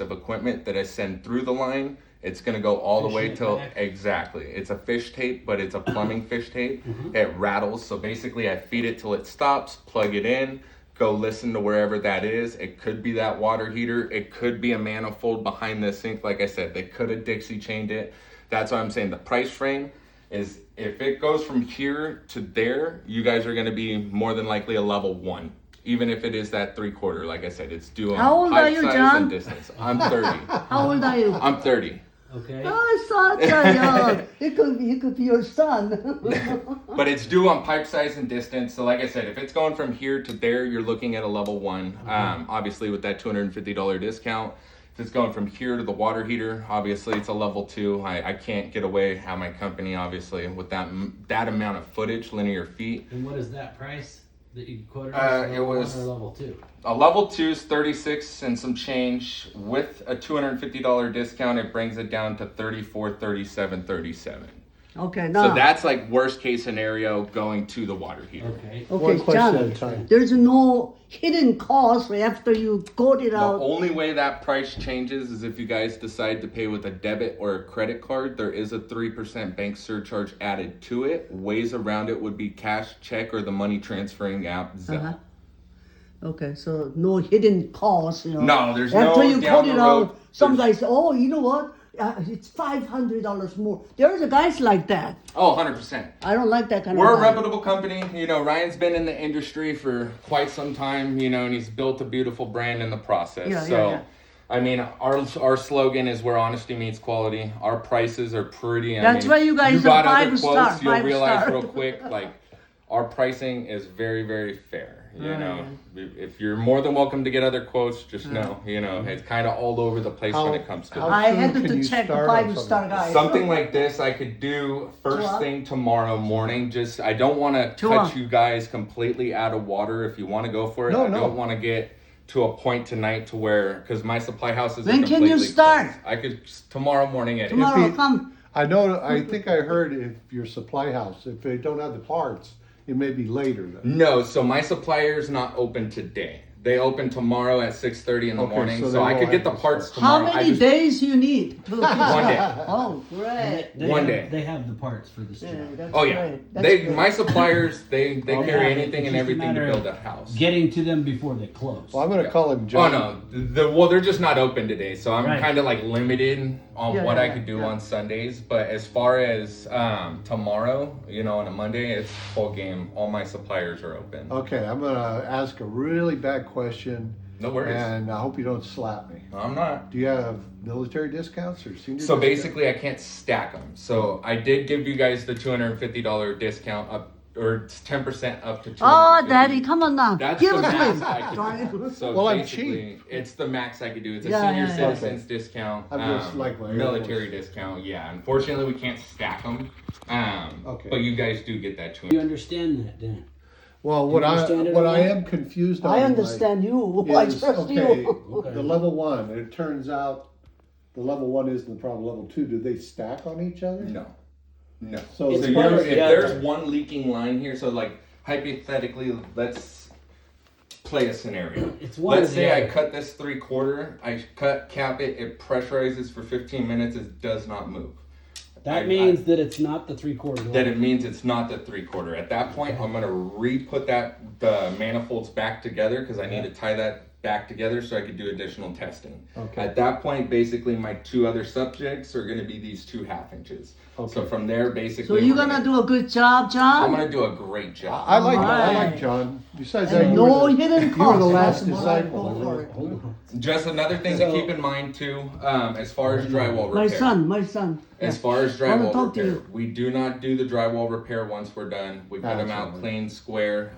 of equipment that I send through the line. It's going to go all the way Fishing it till back. exactly. It's a fish tape, but it's a plumbing fish tape. It rattles, so basically I feed it till it stops, plug it in, go listen to wherever that is. It could be that water heater. It could be a manifold behind the sink. Like I said, they could have Dixie chained it. That's why I'm saying the price frame is if it goes from here to there, you guys are going to be more than likely a level 1. Even if it is that 3/4, like I said, it's due How on old are pipe you, size John? and distance. I'm 30. How old are you? I'm 30. Okay. Oh, such a young. He could be your son. But it's due on pipe size and distance. So like I said, if it's going from here to there, you're looking at a level 1. Obviously with that $250 discount. If it's going from here to the water heater, obviously it's a level 2. I can't get away at my company, obviously, with that amount of footage, linear feet. And what is that price that you quoted? It was- Level 1 or level 2. A level 2 is 36 and some change. With a $250 discount, it brings it down to 34, 37, 37. Okay, now. So that's like worst case scenario going to the water heater. Okay. Okay, One question at a John, time. there's no hidden cost after you got it The out. only way that price changes is if you guys decide to pay with a debit or a credit card. There is a 3% bank surcharge added to it. Ways around it would be cash, check, or the money transferring app, Zelle. Uh-huh. Okay, so no hidden cost, you know. No, there's After no you down cut it the out, road, some there's- guys say, oh, you know what? It's $500 more. There's a guys like that. Oh, 100%. I don't like that kind We're of a guy. reputable company. You know, Ryan's been in the industry for quite some time, you know, and he's built a beautiful brand in the process. Yeah, so, yeah, yeah. I mean, our slogan is where honesty meets quality. Our prices are pretty. That's why you guys got are other 5-star, quotes, you'll realize 5-star. real quick, like, our pricing is very, very fair. You know, if you're more than welcome to get other quotes, just know, you know, it's kind of all over the place when it comes to how it. I soon had can to you check the start on 5-star something? guys. Something like this I could do first Tua? thing tomorrow morning. Just I don't want to Tua? cut you guys completely out of water. If you want to go for it, No, I don't want to get to a point tonight to where because my supply houses When are can you completely start? closed. I could tomorrow morning at Tomorrow, If he- come. I think I heard if your supply house, if they don't have the parts, it may be later then. No, so my supplier's not open today. They open tomorrow at 6:30 in the Okay, morning, so so they I will could get the have to parts start. How tomorrow. many days you need? To 1 day. Oh, great. One day. They have the parts for this Yeah, job. that's Oh yeah, great. That's great. my suppliers they Oh, carry yeah, anything it's and just a everything to matter build of a house. Getting to them before they close. Well, I'm going to call him Oh John. no, well they're just not open today, so I'm Right. kind of like limited on Yeah, what yeah, I could do yeah. on Sundays. But as far as tomorrow, you know, on a Monday, it's full game. All my suppliers are open. Okay, I'm going to ask a really bad question, No worries. and I hope you don't slap me. I'm not. Do you have military discounts or senior So discounts? basically, I can't stack them. So I did give you guys the $250 discount up, or 10% up to $250. Oh, Daddy, come on now. That's Give the it to max him. I could Darn do. it. So Well, I'm basically, it's the max I could do. It's a Yeah, senior yeah, yeah. citizens discount. I'm just like my Air military Force. discount. Yeah, unfortunately, we can't stack them. Okay. But you guys do get that You 200. understand that, Dan? Well, you what understand it what or I not? am confused on I understand you. I is, trust okay, you. Okay. the level 1, it turns out the level 1 isn't the problem. Level 2, do they stack on each other? No. No. So It's So one or if the other. there's one leaking line here, so like hypothetically, let's play a scenario. It's one Let's or the say I other. cut this 3/4, I cap it pressurizes for 15 minutes, it does not move. That means that it's not the 3/4. That it means it's not the 3/4. At that point, I'm gonna re-put the manifolds back together because I need to tie that back together so I could do additional testing. Okay. At that point, basically my 2 other subjects are gonna be these 2 1/2 inches. Okay. So from there, basically, So you're we're gonna do a good job, I'm John? gonna do a great job. I like Alright. John. Besides And that, no you hidden were cost. the last That's what I disciple. go for it. Hold on. Just another thing So- to keep in mind too, as far as drywall My repair. my son. As Yeah. far as Wanna drywall talk to repair, you. we do not do the drywall repair once we're done. We put them That's out right. clean, square,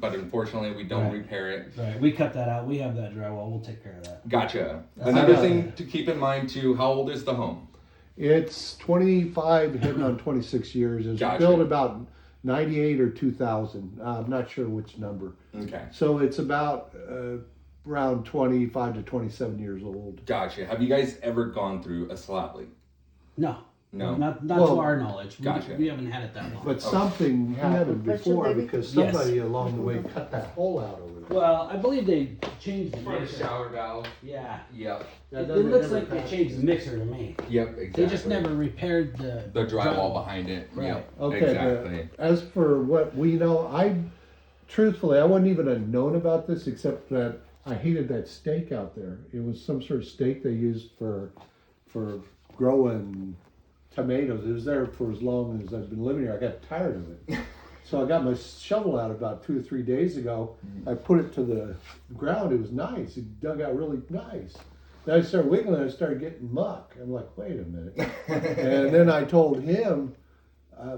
but unfortunately we don't Right. repair it. Right, we cut that out. We have that drywall. We'll take care of that. Gotcha. Another thing to keep in mind too, how old is the home? It's 25, hitting on 26 years. It was Gotcha. built about 98 or 2000. I'm not sure which number. Okay. So it's about around 25 to 27 years old. Gotcha. Have you guys ever gone through a slab leak? No. No. Not Well, to our knowledge. gotcha. We haven't had it that long. But something happened Pressure, before baby? because Yes. somebody along the way cut that hole out over there. Well, I believe they changed the For the mixer. shower valve. Yeah. Yep. It looks like they changed the mixer to me. Yep. Exactly. They just never repaired the drywall behind it. Right. Yep. Okay, Exactly. but as for what we know, truthfully, I wouldn't even have known about this except that I hated that stake out there. It was some sort of stake they used for growing tomatoes. It was there for as long as I've been living here. I got tired of it. So I got my shovel out about 2 or 3 days ago. I put it to the ground. It was nice. It dug out really nice. Then I started wiggling. I started getting muck. I'm like, wait a minute. And then I told him,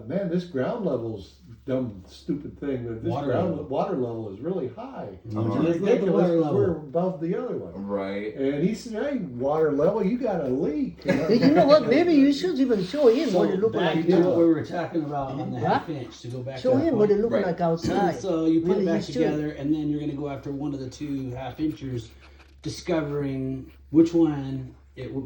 man, this ground level's dumb, stupid thing. But this water level is really high. Uh-huh. It's Look at the water ridiculous. level. We're above the other one. Right. And he said, hey, water level, you got a leak. Hey, you know what? Maybe you should even show him what it look back like. to what now. we were talking about on the Huh? half inch, to go back Show to that him what point. it look Right. like outside. So you put it Maybe back you should. together, and then you're going to go after one of the 2 half-inchers, discovering which one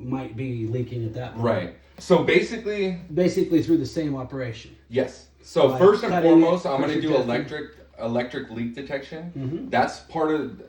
might be leaking at that point. Right. So basically, Basically through the same operation. yes. So Like first and cutting it, foremost, I'm going to pressure do testing. electric leak detection. Mhm. That's part of.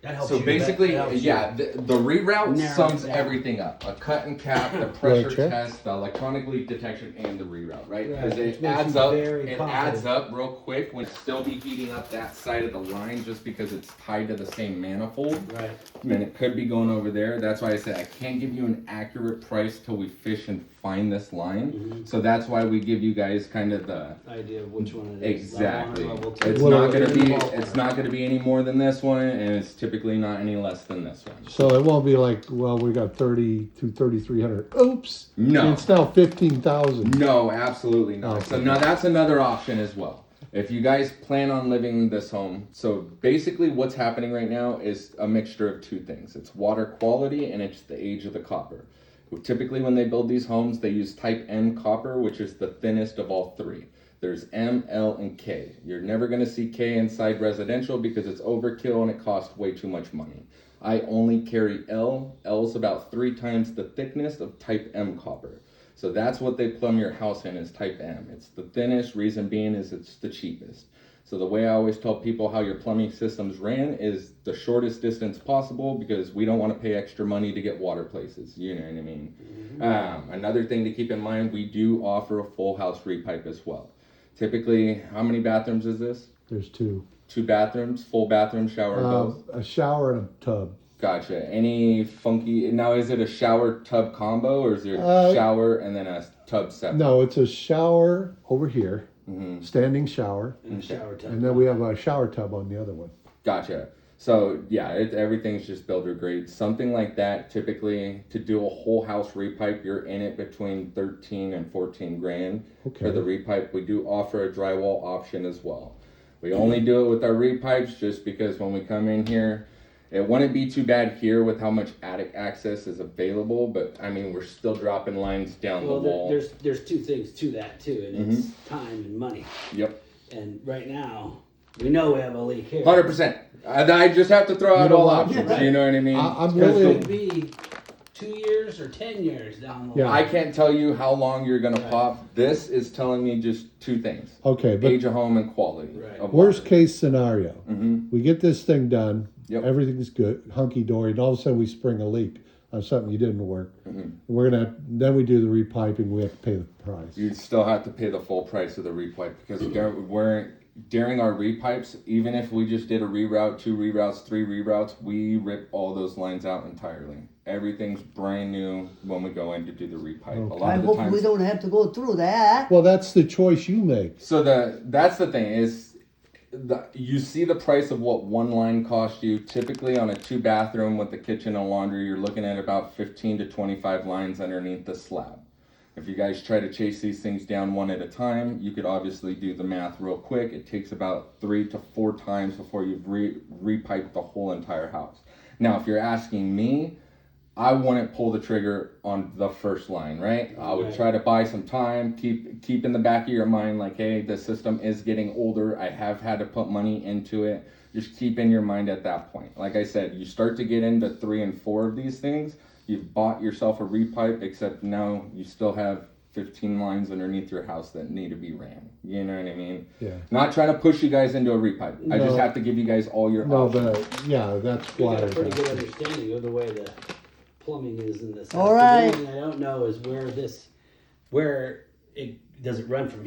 That helps So you. basically, that helps you. yeah, the reroute Narrow sums it down. everything up. A cut and cap, the pressure check. test, the electronic leak detection, and the reroute, right? Right, Because which it makes adds you up. very It confident. adds up real quick when it's still be heating up that side of the line, just because it's tied to the same manifold. Right. And it could be going over there. That's why I said I can't give you an accurate price till we fish and find this line. Mm-hmm. So that's why we give you guys kind of the Idea of which one it is. exactly. Level 2. It's Well, not gonna in be. the ballpark. It's not gonna be any more than this one, and it's typically not any less than this one. So it won't be like, well, we got 30 to 3,300. Oops. No. It's now 15,000. No, absolutely not. Okay. So now that's another option as well. If you guys plan on living in this home, so basically what's happening right now is a mixture of 2 things. It's water quality and it's the age of the copper. Typically when they build these homes, they use type M copper, which is the thinnest of all 3. There's M, L, and K. You're never gonna see K inside residential because it's overkill and it costs way too much money. I only carry L. L's about 3 times the thickness of type M copper. So that's what they plumb your house in, is type M. It's the thinnest, reason being is it's the cheapest. So the way I always tell people how your plumbing systems ran is the shortest distance possible, because we don't want to pay extra money to get water places. You know what I mean? Another thing to keep in mind, we do offer a full house repipe as well. Typically, how many bathrooms is this? There's 2. 2 bathrooms, full bathroom, shower, both? A shower and a tub. Gotcha. Any funky, now is it a shower tub combo, or is there shower and then a tub separate? No, it's a shower over here, standing shower, And a shower tub. and then we have a shower tub on the other one. Gotcha. So yeah, everything's just builder grade. Something like that, typically to do a whole house repipe, you're in it between 13 and 14 grand for the repipe. We do offer a drywall option as well. We only do it with our repipes just because when we come in here, it wouldn't be too bad here with how much attic access is available, but I mean, we're still dropping lines down Well, the wall. there's 2 things to that too, and it's time and money. Yep. And right now, we know we have a leak here. 100%. I just have to throw out know all what? options. Yeah. You know what I mean? I'm 'Cause really- It could be 2 years or 10 years down the Yeah. line. I can't tell you how long you're gonna pop. This is telling me just 2 things: Okay, but age of home and quality. Right. Of worst water. case scenario, Mhm. we get this thing done, Yep. everything's good, hunky dory, and all of a sudden we spring a leak on something you didn't work. Mhm. We're gonna then we do the repiping. We have to pay the price. You still have to pay the full price of the repipe, because during our repipes, even if we just did a reroute, 2 reroutes, 3 reroutes, we rip all those lines out entirely. Everything's brand new when we go in to do the repipe. A lot I of the hope times. we don't have to go through that. Well, that's the choice you make. So that's the thing is, you see the price of what one line cost you. Typically on a 2 bathroom with the kitchen and laundry, you're looking at about 15 to 25 lines underneath the slab. If you guys try to chase these things down one at a time, you could obviously do the math real quick. It takes about 3 to 4 times before you've repiped the whole entire house. Now, if you're asking me, I wouldn't pull the trigger on the first line, right? I would Right. try to buy some time, keep in the back of your mind, like, hey, the system is getting older. I have had to put money into it. Just keep in your mind at that point. Like I said, you start to get into 3 and 4 of these things, you bought yourself a repipe, except now you still have 15 lines underneath your house that need to be ran. You know what I mean? Yeah. Not trying to push you guys into a repipe. I just No. have to give you guys all your No, options. but yeah, that's We why. got a pretty good understanding of the way the plumbing is in this house. All The right. only thing I don't know is where it does it run from here?